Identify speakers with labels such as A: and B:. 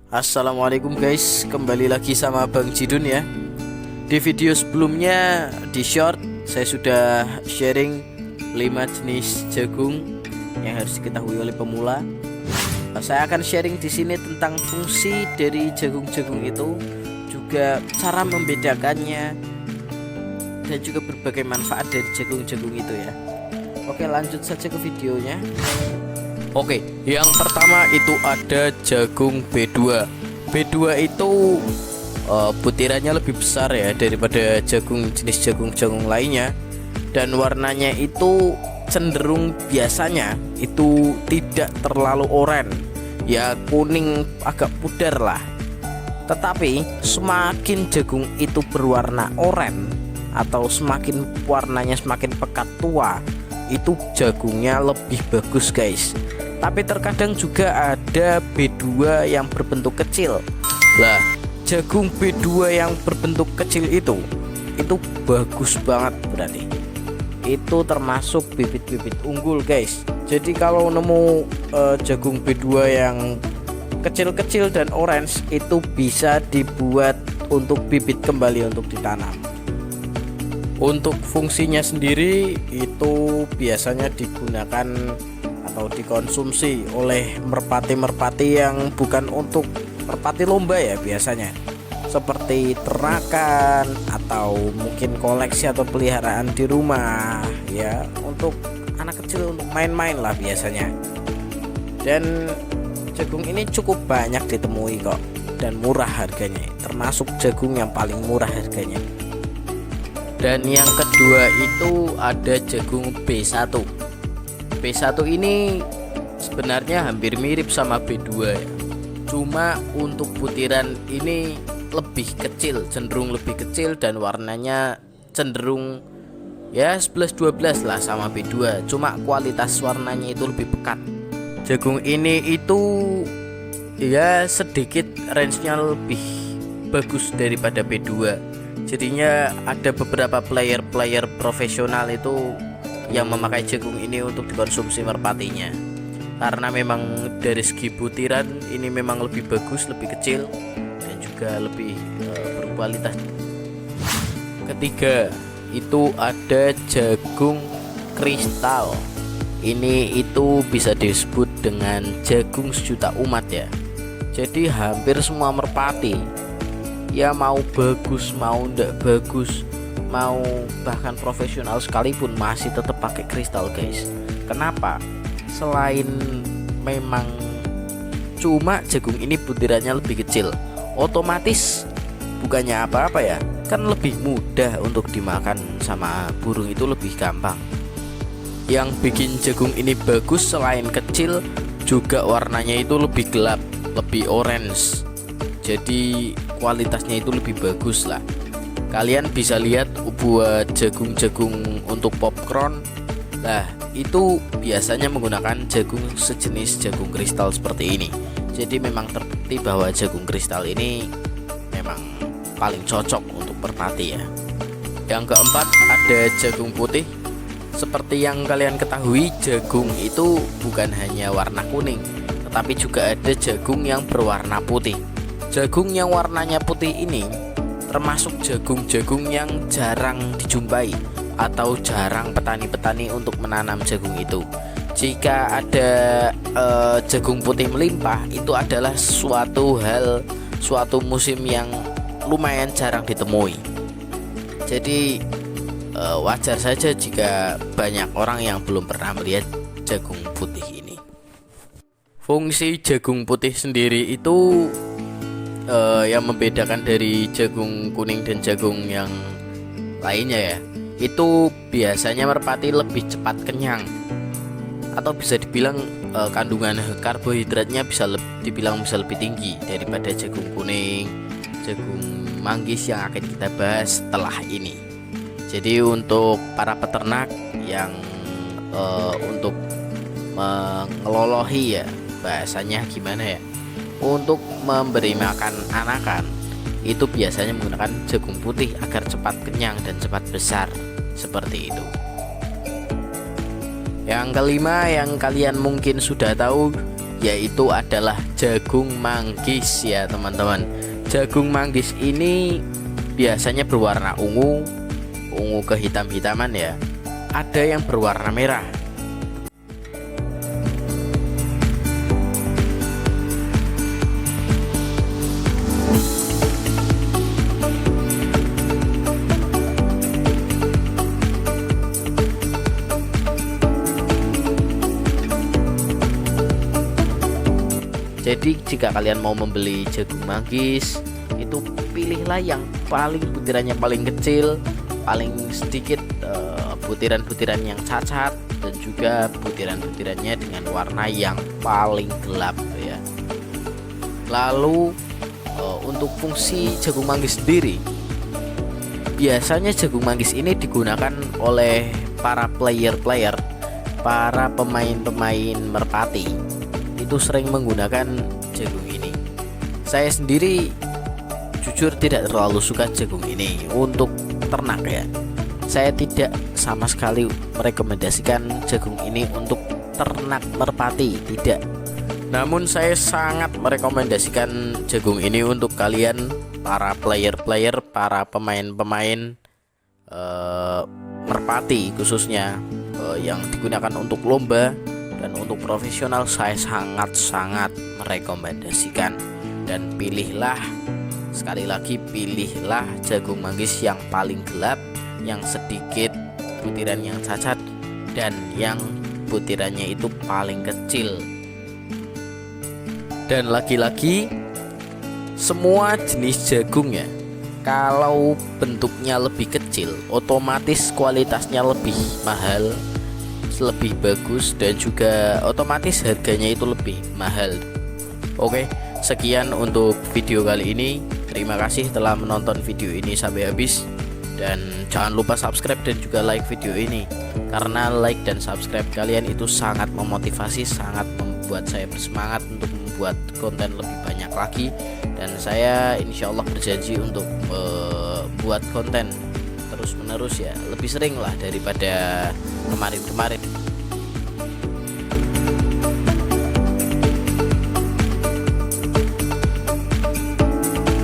A: Assalamualaikum guys, kembali lagi sama Bang Jidun ya. Di video sebelumnya di short saya sudah sharing 5 jenis jagung yang harus diketahui oleh pemula. Saya akan sharing di sini tentang fungsi dari jagung-jagung itu, juga cara membedakannya dan juga berbagai manfaat dari jagung-jagung itu ya. Oke, lanjut saja ke videonya. Oke, yang pertama itu ada jagung B2. B2 itu butirannya lebih besar ya daripada jenis jagung-jagung lainnya, dan warnanya itu cenderung biasanya itu tidak terlalu oranye, ya kuning agak pudar lah. Tetapi semakin jagung itu berwarna oranye atau semakin warnanya semakin pekat tua, itu jagungnya lebih bagus guys. Tapi terkadang juga ada B2 yang berbentuk kecil. Lah, jagung B2 yang berbentuk kecil itu bagus banget berarti. Itu termasuk bibit-bibit unggul guys. Jadi kalau nemu jagung B2 yang kecil-kecil dan orange, itu bisa dibuat untuk bibit kembali untuk ditanam. Untuk fungsinya sendiri itu biasanya digunakan atau dikonsumsi oleh merpati-merpati yang bukan untuk merpati lomba ya, biasanya seperti ternakan atau mungkin koleksi atau peliharaan di rumah ya, untuk anak kecil untuk main-main lah biasanya. Dan jagung ini cukup banyak ditemui kok, dan murah harganya, termasuk jagung yang paling murah harganya. Dan yang kedua itu ada jagung B1. B1 ini sebenarnya hampir mirip sama B2 ya. Cuma untuk butiran ini lebih kecil, cenderung lebih kecil, dan warnanya cenderung ya 11-12 lah sama B2. Cuma kualitas warnanya itu lebih pekat. Jagung ini itu ya sedikit range-nya lebih bagus daripada B2. Jadinya ada beberapa player profesional itu yang memakai jagung ini untuk dikonsumsi merpatinya, karena memang dari segi butiran ini memang lebih bagus, lebih kecil, dan juga lebih berkualitas. Ketiga itu ada jagung kristal. Ini itu bisa disebut dengan jagung sejuta umat ya. Jadi hampir semua merpati ya, mau bagus mau ndak bagus, mau bahkan profesional sekalipun, masih tetap pakai kristal guys. Kenapa? Selain memang cuma jagung ini butirannya lebih kecil, otomatis bukannya apa-apa ya, kan lebih mudah untuk dimakan sama burung, itu lebih gampang. Yang bikin jagung ini bagus selain kecil, juga warnanya itu lebih gelap, lebih orange. Jadi kualitasnya itu lebih bagus lah. Kalian bisa lihat buat jagung-jagung untuk popcorn, nah itu biasanya menggunakan jagung sejenis jagung kristal seperti ini. Jadi memang terbukti bahwa jagung kristal ini memang paling cocok untuk merpati ya. Yang keempat ada jagung putih. Seperti yang kalian ketahui, jagung itu bukan hanya warna kuning, tetapi juga ada jagung yang berwarna putih. Jagung yang warnanya putih ini termasuk jagung-jagung yang jarang dijumpai atau jarang petani-petani untuk menanam jagung itu. Jika ada jagung putih melimpah, itu adalah suatu musim yang lumayan jarang ditemui. Jadi wajar saja jika banyak orang yang belum pernah melihat jagung putih ini. Fungsi jagung putih sendiri itu yang membedakan dari jagung kuning dan jagung yang lainnya ya, itu biasanya merpati lebih cepat kenyang, atau bisa dibilang kandungan karbohidratnya dibilang bisa lebih tinggi daripada jagung kuning, jagung manggis yang akan kita bahas setelah ini. Jadi untuk para peternak yang untuk mengelolohi ya, bahasanya gimana ya, untuk memberi makan anakan, itu biasanya menggunakan jagung putih agar cepat kenyang dan cepat besar, seperti itu. Yang kelima yang kalian mungkin sudah tahu, yaitu adalah jagung manggis ya teman-teman. Jagung manggis ini biasanya berwarna ungu kehitam-hitaman ya. Ada yang berwarna merah. Jadi jika kalian mau membeli jagung manggis, itu pilihlah yang butirannya paling kecil, paling sedikit butiran-butiran yang cacat, dan juga butiran-butirannya dengan warna yang paling gelap ya. Lalu untuk fungsi jagung manggis sendiri, biasanya jagung manggis ini digunakan oleh para para pemain-pemain merpati. Itu sering menggunakan jagung ini. Saya sendiri jujur tidak terlalu suka jagung ini untuk ternak ya. Saya tidak sama sekali merekomendasikan jagung ini untuk ternak merpati, tidak. Namun saya sangat merekomendasikan jagung ini untuk kalian para para pemain-pemain merpati khususnya yang digunakan untuk lomba. Dan untuk profesional saya sangat merekomendasikan. Dan sekali lagi pilihlah jagung manggis yang paling gelap, yang sedikit butiran yang cacat, dan yang butirannya itu paling kecil. Dan lagi-lagi semua jenis jagung ya, kalau bentuknya lebih kecil otomatis kualitasnya lebih mahal, lebih bagus, dan juga otomatis harganya itu lebih mahal. Oke, sekian untuk video kali ini. Terima kasih telah menonton video ini sampai habis, dan jangan lupa subscribe dan juga like video ini, karena like dan subscribe kalian itu sangat memotivasi, sangat membuat saya bersemangat untuk membuat konten lebih banyak lagi. Dan saya insya Allah berjanji untuk buat konten terus menerus ya, lebih sering lah daripada kemarin-kemarin.